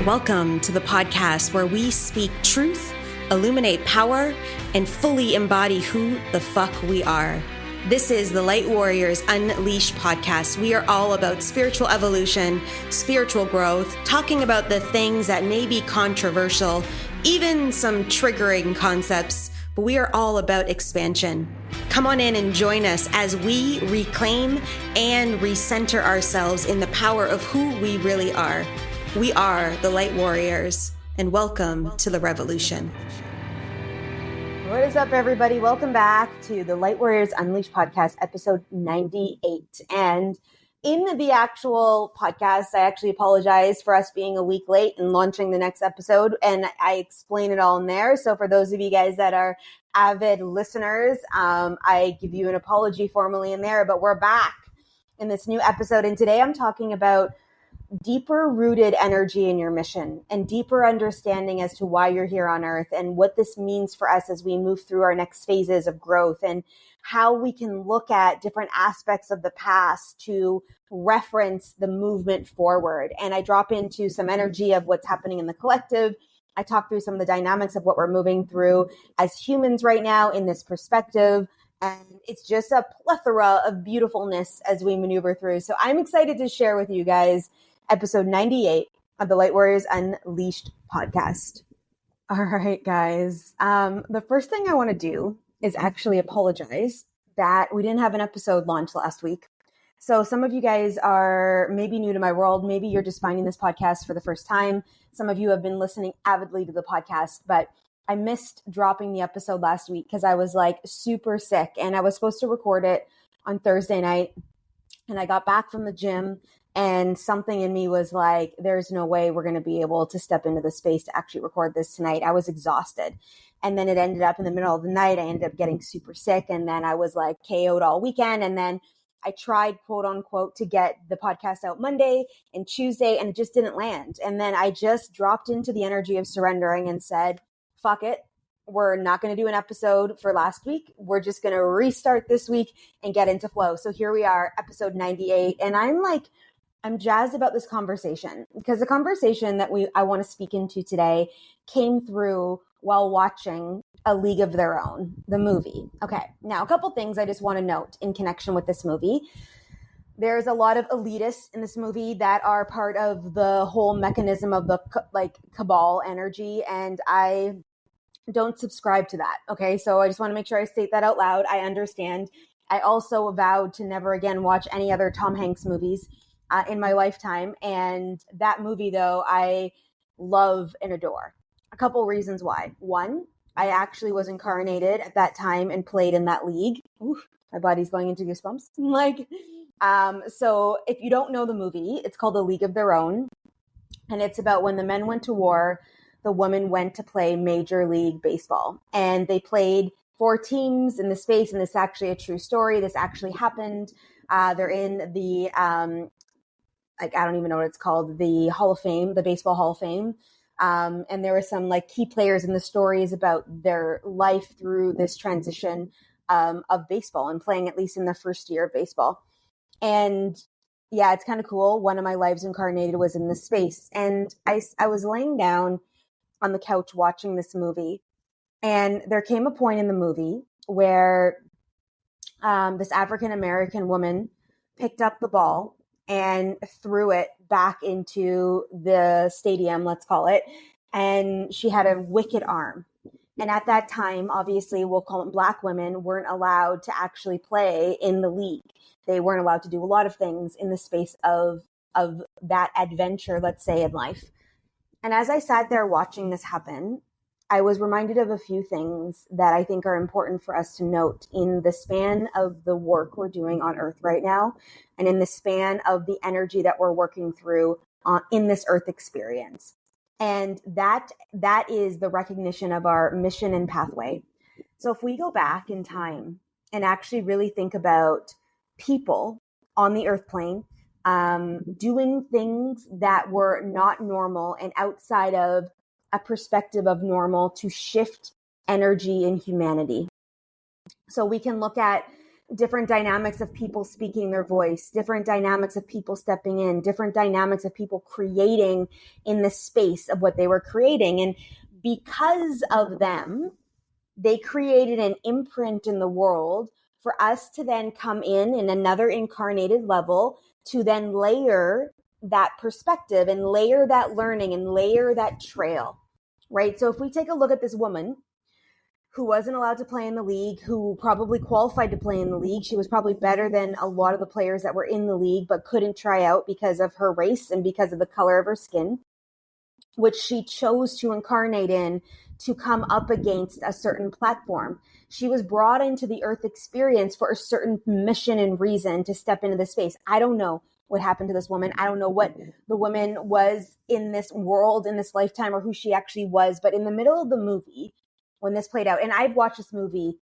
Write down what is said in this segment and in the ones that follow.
Welcome to the podcast where we speak truth, illuminate power, and fully embody who the fuck we are. This is the Light Warriors Unleashed podcast. We are all about spiritual evolution, spiritual growth, talking about the things that may be controversial, even some triggering concepts, but we are all about expansion. Come on in and join us as we reclaim and recenter ourselves in the power of who we really are. We are the Light Warriors, and welcome to the revolution. What is up, everybody? Welcome back to the Light Warriors Unleashed podcast, episode 98. And in the actual podcast, I actually apologize for us being a week late and launching the next episode, and I explain it all in there. So for those of you guys that are avid listeners, I give you an apology formally in there, but we're back in this new episode. And today I'm talking about deeper rooted energy in your mission and deeper understanding as to why you're here on earth and what this means for us as we move through our next phases of growth, and how we can look at different aspects of the past to reference the movement forward. And I drop into some energy of what's happening in the collective. I talk through some of the dynamics of what we're moving through as humans right now in this perspective. And it's just a plethora of beautifulness as we maneuver through. So I'm excited to share with you guys episode 98 of the Light Warriors Unleashed podcast. All right, guys. The first thing I want to do is actually apologize that we didn't have an episode launch last week. So some of you guys are maybe new to my world. Maybe you're just finding this podcast for the first time. Some of you have been listening avidly to the podcast, but I missed dropping the episode last week because I was like super sick, and I was supposed to record it on Thursday night. And I got back from the gym, and something in me was like, there's no way we're going to be able to step into the space to actually record this tonight. I was exhausted. And then it ended up in the middle of the night. I ended up getting super sick. And then I was like KO'd all weekend. And then I tried, quote unquote, to get the podcast out Monday and Tuesday, and it just didn't land. And then I just dropped into the energy of surrendering and said, fuck it. We're not going to do an episode for last week. We're just going to restart this week and get into flow. So here we are, episode 98. And I'm jazzed about this conversation because the conversation that I want to speak into today came through while watching A League of Their Own, the movie. Okay, now a couple things I just want to note in connection with this movie. There's a lot of elitists in this movie that are part of the whole mechanism of the cabal energy, and I don't subscribe to that. Okay, so I just want to make sure I state that out loud. I understand. I also vowed to never again watch any other Tom Hanks movies in my lifetime. And that movie, though, I love and adore. A couple reasons why. One, I actually was incarnated at that time and played in that league. Oof, my body's going into goosebumps. So if you don't know the movie, it's called A League of Their Own. And it's about when the men went to war, the women went to play Major League Baseball. And they played 4 teams in the space. And this is actually a true story. This actually happened. They're in the I don't even know what it's called, the Hall of Fame, the Baseball Hall of Fame. And there were some key players in the stories about their life through this transition of baseball and playing at least in the first year of baseball. And yeah, it's kind of cool. One of my lives incarnated was in this space. And I was laying down on the couch watching this movie. And there came a point in the movie where this African-American woman picked up the ball and threw it back into the stadium, let's call it. And she had a wicked arm. And at that time, obviously, we'll call it Black women weren't allowed to actually play in the league. They weren't allowed to do a lot of things in the space of that adventure, let's say, in life. And as I sat there watching this happen, I was reminded of a few things that I think are important for us to note in the span of the work we're doing on Earth right now, and in the span of the energy that we're working through in this Earth experience. And that is the recognition of our mission and pathway. So if we go back in time and actually really think about people on the Earth plane doing things that were not normal and outside of a perspective of normal to shift energy in humanity. So we can look at different dynamics of people speaking their voice, different dynamics of people stepping in, different dynamics of people creating in the space of what they were creating. And because of them, they created an imprint in the world for us to then come in another incarnated level to then layer that perspective and layer that learning and layer that trail, right? So if we take a look at this woman who wasn't allowed to play in the league, who probably qualified to play in the league. She was probably better than a lot of the players that were in the league, but couldn't try out because of her race and because of the color of her skin, which she chose to incarnate in to come up against a certain platform. She was brought into the earth experience for a certain mission and reason to step into the space. I don't know what happened to this woman. I don't know what the woman was in this world, in this lifetime, or who she actually was. But in the middle of the movie, when this played out, and I've watched this movie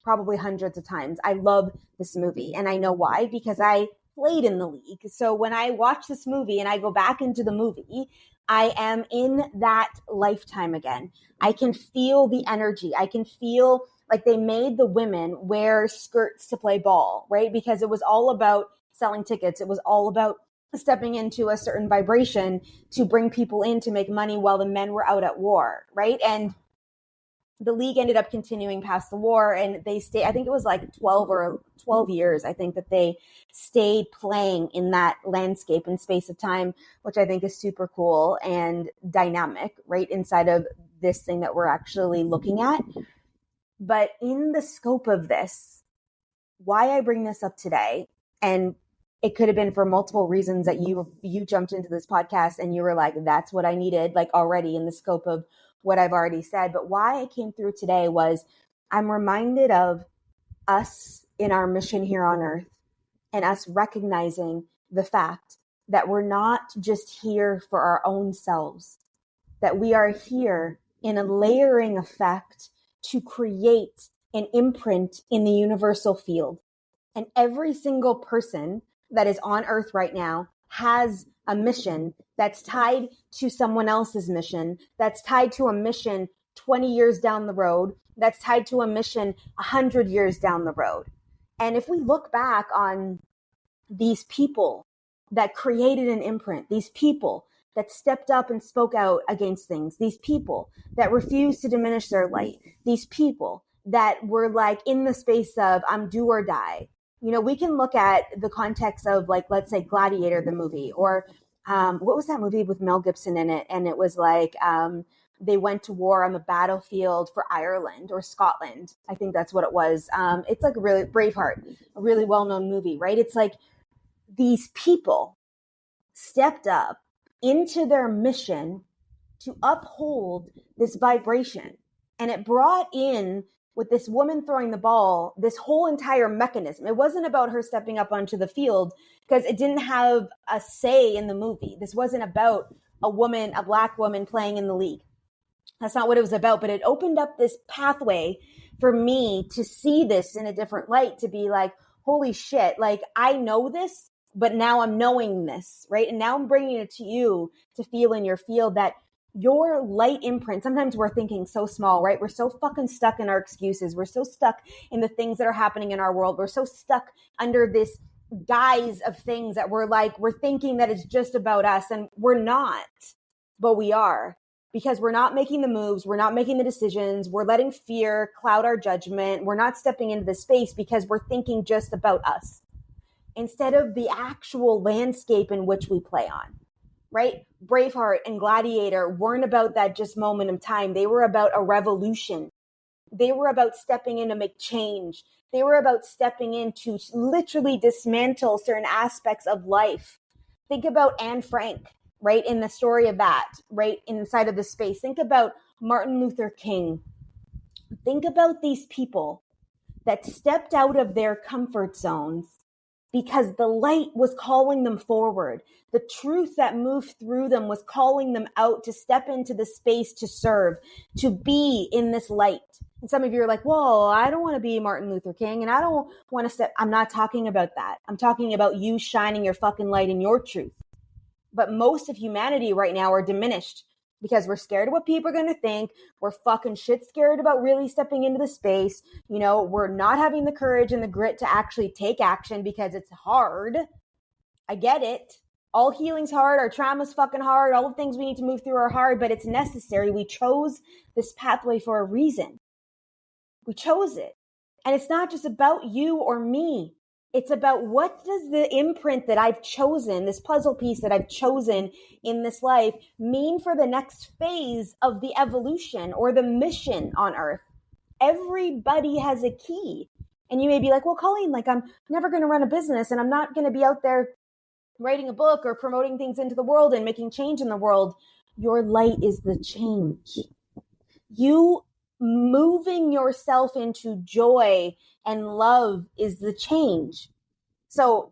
probably hundreds of times. I love this movie, and I know why, because I played in the league. So when I watch this movie and I go back into the movie, I am in that lifetime again. I can feel the energy. I can feel like they made the women wear skirts to play ball, right? Because it was all about selling tickets. It was all about stepping into a certain vibration to bring people in to make money while the men were out at war, right? And the league ended up continuing past the war, and they stayed, I think it was like 12 years, I think, that they stayed playing in that landscape and space of time, which I think is super cool and dynamic, right, inside of this thing that we're actually looking at. But in the scope of this, why I bring this up today, and it could have been for multiple reasons that you jumped into this podcast and you were like, that's what I needed, like already in the scope of what I've already said. But why I came through today was I'm reminded of us in our mission here on earth and us recognizing the fact that we're not just here for our own selves, that we are here in a layering effect to create an imprint in the universal field. And every single person that is on earth right now has a mission that's tied to someone else's mission, that's tied to a mission 20 years down the road, that's tied to a mission 100 years down the road. And if we look back on these people that created an imprint, these people that stepped up and spoke out against things, these people that refused to diminish their light, these people that were like in the space of I'm do or die. You know, we can look at the context of, like, let's say Gladiator, the movie, or what was that movie with Mel Gibson in it? And it was like they went to war on the battlefield for Ireland or Scotland. I think that's what it was. It's like a really Braveheart, a really well-known movie, right? It's like these people stepped up into their mission to uphold this vibration. And it brought in, with this woman throwing the ball, this whole entire mechanism. It wasn't about her stepping up onto the field because it didn't have a say in the movie. This wasn't about a woman, a Black woman playing in the league. That's not what it was about, but it opened up this pathway for me to see this in a different light, to be like, holy shit, like I know this, but now I'm knowing this, right? And now I'm bringing it to you to feel in your field that your light imprint, sometimes we're thinking so small, right? We're so fucking stuck in our excuses. We're so stuck in the things that are happening in our world. We're so stuck under this guise of things that we're thinking that it's just about us, and we're not, but we are, because we're not making the moves. We're not making the decisions. We're letting fear cloud our judgment. We're not stepping into the space because we're thinking just about us instead of the actual landscape in which we play on. Right? Braveheart and Gladiator weren't about that just moment of time. They were about a revolution. They were about stepping in to make change. They were about stepping in to literally dismantle certain aspects of life. Think about Anne Frank, right? In the story of that, right? Inside of the space. Think about Martin Luther King. Think about these people that stepped out of their comfort zones because the light was calling them forward. The truth that moved through them was calling them out to step into the space to serve, to be in this light. And some of you are like, well, I don't want to be Martin Luther King and I don't want to step. I'm not talking about that. I'm talking about you shining your fucking light in your truth. But most of humanity right now are diminished. because we're scared of what people are going to think. We're fucking shit scared about really stepping into the space. You know, we're not having the courage and the grit to actually take action because it's hard. I get it. All healing's hard. Our trauma's fucking hard. All the things we need to move through are hard, but it's necessary. We chose this pathway for a reason. We chose it. And it's not just about you or me. It's about what does the imprint that I've chosen, this puzzle piece that I've chosen in this life, mean for the next phase of the evolution or the mission on Earth? Everybody has a key. And you may be like, well, Colleen, like I'm never going to run a business and I'm not going to be out there writing a book or promoting things into the world and making change in the world. Your light is the change. You moving yourself into joy and love is the change. So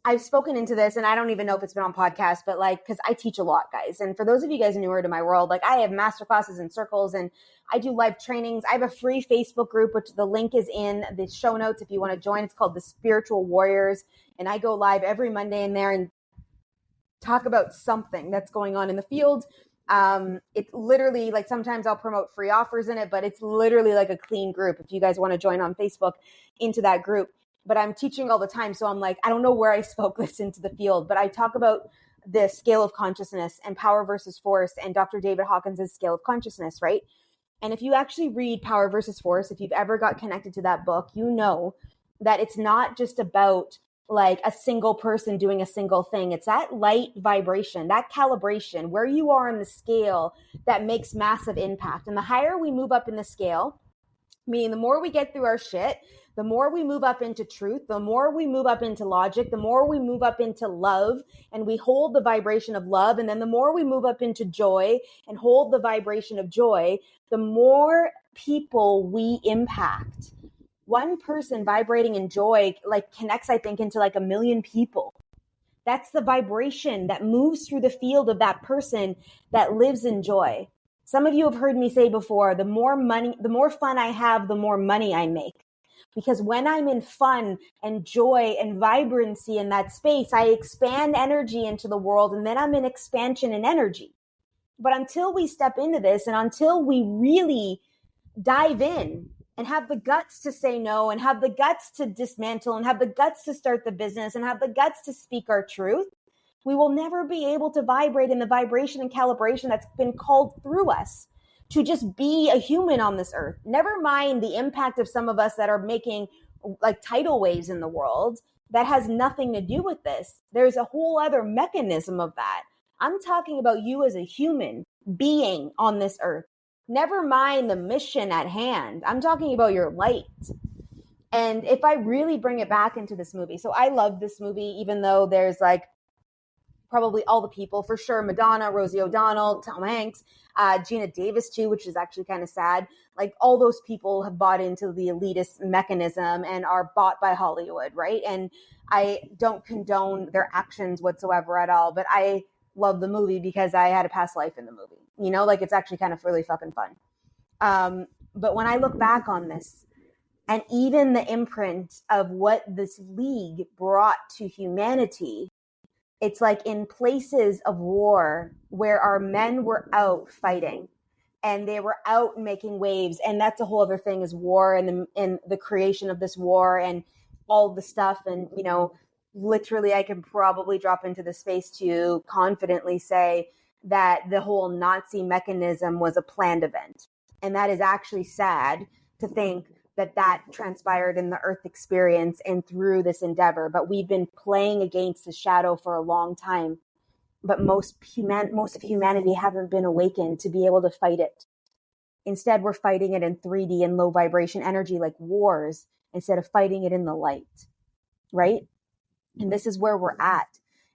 I've spoken into this, and I don't even know if it's been on podcast, but like, because I teach a lot, guys. And for those of you guys newer to my world, like I have masterclasses and circles, and I do live trainings. I have a free Facebook group, which the link is in the show notes if you want to join. It's called the Spiritual Warriors. And I go live every Monday in there and talk about something that's going on in the field. It's literally like sometimes I'll promote free offers in it, but it's literally like a clean group. If you guys want to join on Facebook into that group, but I'm teaching all the time. So I'm like, I don't know where I spoke this into the field, but I talk about the scale of consciousness and power versus force and Dr. David Hawkins' scale of consciousness, right? And if you actually read Power versus Force, if you've ever got connected to that book, you know that it's not just about like a single person doing a single thing. It's that light vibration, that calibration, where you are in the scale that makes massive impact. And the higher we move up in the scale, meaning the more we get through our shit, the more we move up into truth, the more we move up into logic, the more we move up into love and we hold the vibration of love. And then the more we move up into joy and hold the vibration of joy, the more people we impact. One person vibrating in joy like connects, I think, into like 1 million people. That's the vibration that moves through the field of that person that lives in joy. Some of you have heard me say before, the more fun I have, the more money I make. Because when I'm in fun and joy and vibrancy in that space, I expand energy into the world, and then I'm in expansion and energy. But until we step into this and until we really dive in and have the guts to say no and have the guts to dismantle and have the guts to start the business and have the guts to speak our truth, we will never be able to vibrate in the vibration and calibration that's been called through us to just be a human on this earth. Never mind the impact of some of us that are making like tidal waves in the world. That has nothing to do with this. There's a whole other mechanism of that. I'm talking about you as a human being on this earth. Never mind the mission at hand. I'm talking about your light. And if I really bring it back into this movie, so I love this movie, even though there's like probably all the people, for sure, Madonna, Rosie O'Donnell, Tom Hanks, Gina Davis too, which is actually kind of sad. Like all those people have bought into the elitist mechanism and are bought by Hollywood, right? And I don't condone their actions whatsoever at all, but I love the movie because I had a past life in the movie. You know, like it's actually kind of really fucking fun. But when I look back on this, and even the imprint of what this league brought to humanity, it's like in places of war where our men were out fighting and they were out making waves. And that's a whole other thing, is war and the creation of this war and all the stuff. And, you know, literally I can probably drop into the space to confidently say that the whole Nazi mechanism was a planned event. And that is actually sad to think that transpired in the Earth experience and through this endeavor. But we've been playing against the shadow for a long time. But most of humanity haven't been awakened to be able to fight it. Instead, we're fighting it in 3D and low vibration energy like wars, instead of fighting it in the light, right? And this is where we're at.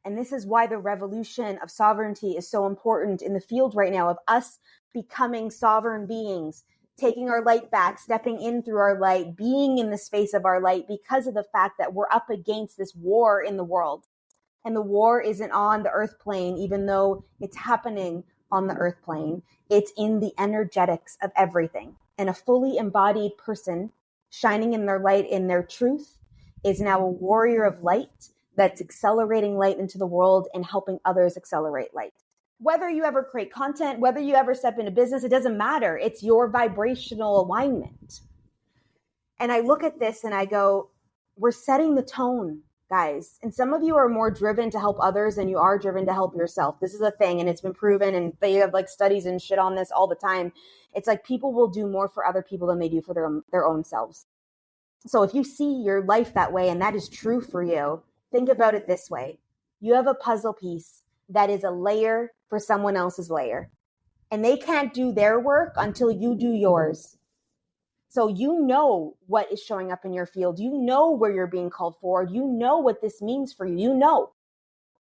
And this is why the revolution of sovereignty is so important in the field right now, of us becoming sovereign beings, taking our light back, stepping in through our light, being in the space of our light, because of the fact that we're up against this war in the world. And the war isn't on the earth plane, even though it's happening on the earth plane. It's in the energetics of everything. And a fully embodied person shining in their light, in their truth, is now a warrior of light that's accelerating light into the world and helping others accelerate light. whether you ever create content, whether you ever step into business, it doesn't matter. It's your vibrational alignment. And I look at this and I go, we're setting the tone, guys. And some of you are more driven to help others than you are driven to help yourself. This is a thing, and it's been proven, and they have like studies and shit on this all the time. It's like people will do more for other people than they do for their own selves. So if you see your life that way, and that is true for you, think about it this way. You have a puzzle piece that is a layer for someone else's layer. And they can't do their work until you do yours. So you know what is showing up in your field. You know where you're being called forward. You know what this means for you. You know.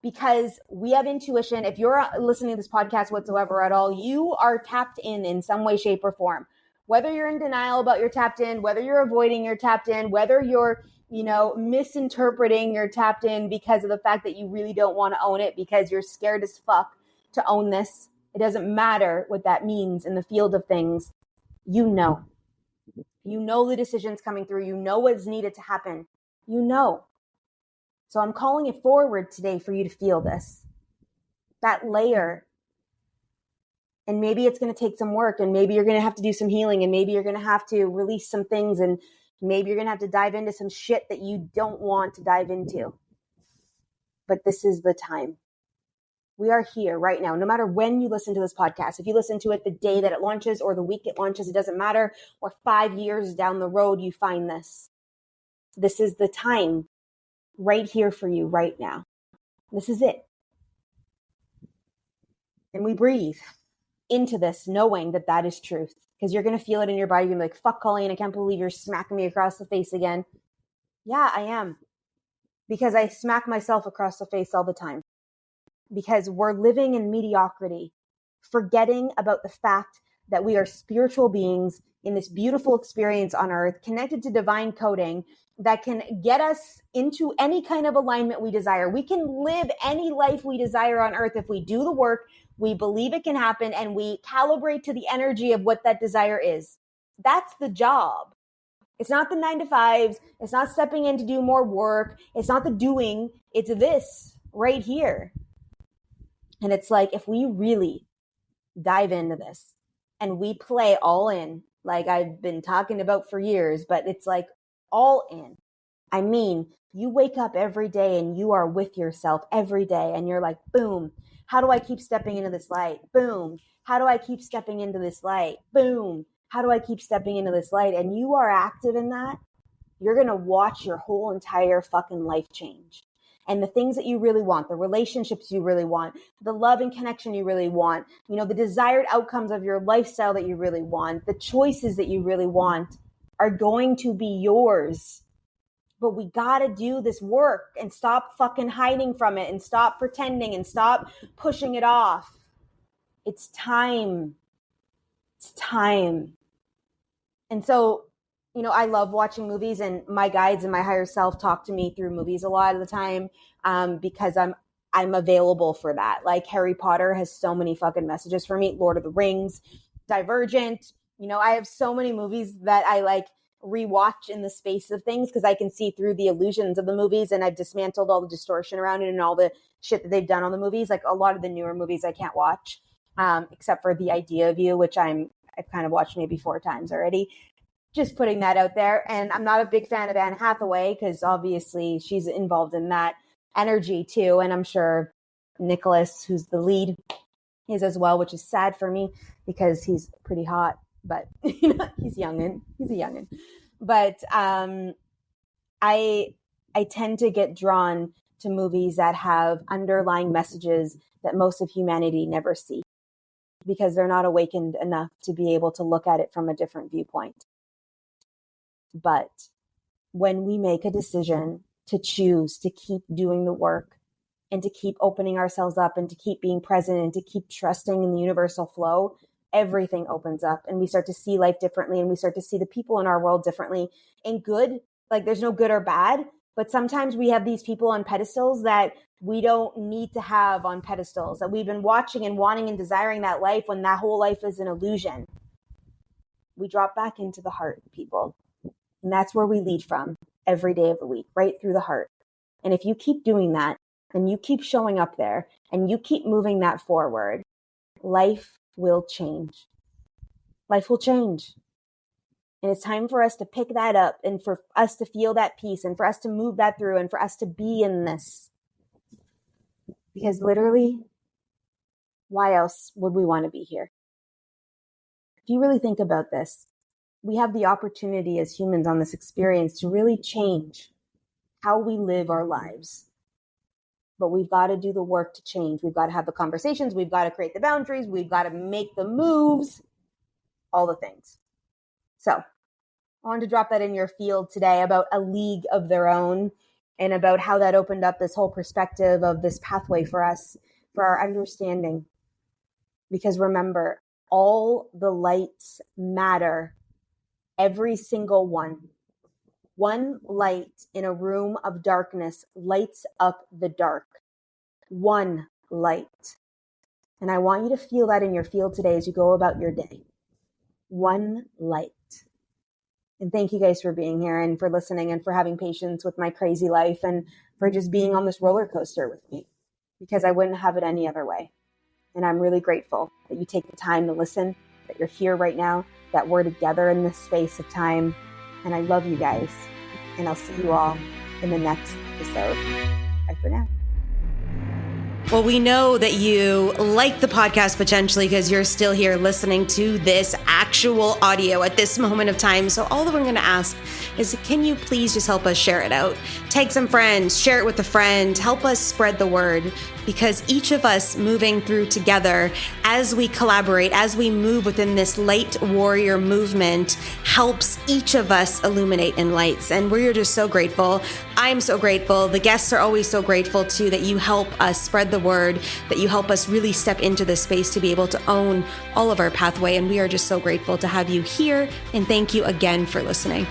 Because we have intuition. If you're listening to this podcast whatsoever at all, you are tapped in some way, shape, or form. Whether you're in denial about you're tapped in, whether you're avoiding you're tapped in, whether you're, misinterpreting you're tapped in because of the fact that you really don't want to own it because you're scared as fuck to own this. It doesn't matter what that means in the field of things. You know the decisions coming through. You know what's needed to happen. You know. So I'm calling it forward today for you to feel this, that layer. And maybe it's going to take some work, and maybe you're going to have to do some healing, and maybe you're going to have to release some things, and maybe you're going to have to dive into some shit that you don't want to dive into. But this is the time. We are here right now. No matter when you listen to this podcast, if you listen to it the day that it launches or the week it launches, it doesn't matter, or 5 years down the road you find this. This is the time right here for you right now. This is it. And we breathe into this knowing that that is truth, because you're going to feel it in your body. You're going to be like, fuck, Colleen, I can't believe you're smacking me across the face again. Yeah, I am. Because I smack myself across the face all the time. Because we're living in mediocrity, forgetting about the fact that we are spiritual beings in this beautiful experience on earth, connected to divine coding that can get us into any kind of alignment we desire. We can live any life we desire on earth if we do the work, we believe it can happen, and we calibrate to the energy of what that desire is. That's the job. It's not the 9 to 5s. It's not stepping in to do more work. It's not the doing. It's this right here. And it's like, if we really dive into this and we play all in, like I've been talking about for years, but it's like all in. I mean, you wake up every day and you are with yourself every day and you're like, boom, how do I keep stepping into this light? Boom. How do I keep stepping into this light? Boom. How do I keep stepping into this light? And you are active in that. You're going to watch your whole entire fucking life change. And the things that you really want, the relationships you really want, the love and connection you really want, the desired outcomes of your lifestyle that you really want, the choices that you really want are going to be yours. But we got to do this work and stop fucking hiding from it and stop pretending and stop pushing it off. It's time. It's time. And so, I love watching movies, and my guides and my higher self talk to me through movies a lot of the time because I'm available for that. Like Harry Potter has so many fucking messages for me. Lord of the Rings, Divergent. I have so many movies that I like rewatch in the space of things because I can see through the illusions of the movies, and I've dismantled all the distortion around it and all the shit that they've done on the movies. Like a lot of the newer movies I can't watch except for The Idea of You, which I've kind of watched maybe 4 times already. Just putting that out there. And I'm not a big fan of Anne Hathaway because obviously she's involved in that energy too. And I'm sure Nicholas, who's the lead, is as well, which is sad for me because he's pretty hot, but he's youngin'. He's a youngin'. But I tend to get drawn to movies that have underlying messages that most of humanity never see because they're not awakened enough to be able to look at it from a different viewpoint. But when we make a decision to choose to keep doing the work and to keep opening ourselves up and to keep being present and to keep trusting in the universal flow, everything opens up and we start to see life differently and we start to see the people in our world differently and good. Like there's no good or bad, but sometimes we have these people on pedestals that we don't need to have on pedestals, that we've been watching and wanting and desiring that life when that whole life is an illusion. We drop back into the heart, people. And that's where we lead from every day of the week, right through the heart. And if you keep doing that and you keep showing up there and you keep moving that forward, life will change. Life will change. And it's time for us to pick that up and for us to feel that peace and for us to move that through and for us to be in this. Because literally, why else would we want to be here? If you really think about this, we have the opportunity as humans on this experience to really change how we live our lives. But we've got to do the work to change. We've got to have the conversations. We've got to create the boundaries. We've got to make the moves, all the things. So I wanted to drop that in your field today about a league of their own and about how that opened up this whole perspective of this pathway for us, for our understanding. Because remember, all the lights matter, every single one. One light in a room of darkness lights up the dark. One light. And I want you to feel that in your field today as you go about your day. One light. And thank you guys for being here and for listening and for having patience with my crazy life and for just being on this roller coaster with me, because I wouldn't have it any other way. And I'm really grateful that you take the time to listen, that you're here right now, that we're together in this space of time. And I love you guys. And I'll see you all in the next episode. Bye for now. Well, we know that you like the podcast potentially because you're still here listening to this actual audio at this moment of time. So all that we're going to ask is, can you please just help us share it out? Tag some friends, share it with a friend, help us spread the word, because each of us moving through together as we collaborate, as we move within this light warrior movement, helps each of us illuminate in lights. And we're just so grateful. I'm so grateful. The guests are always so grateful too, that you help us spread the word, that you help us really step into this space to be able to own all of our pathway. And we are just so grateful to have you here. And thank you again for listening.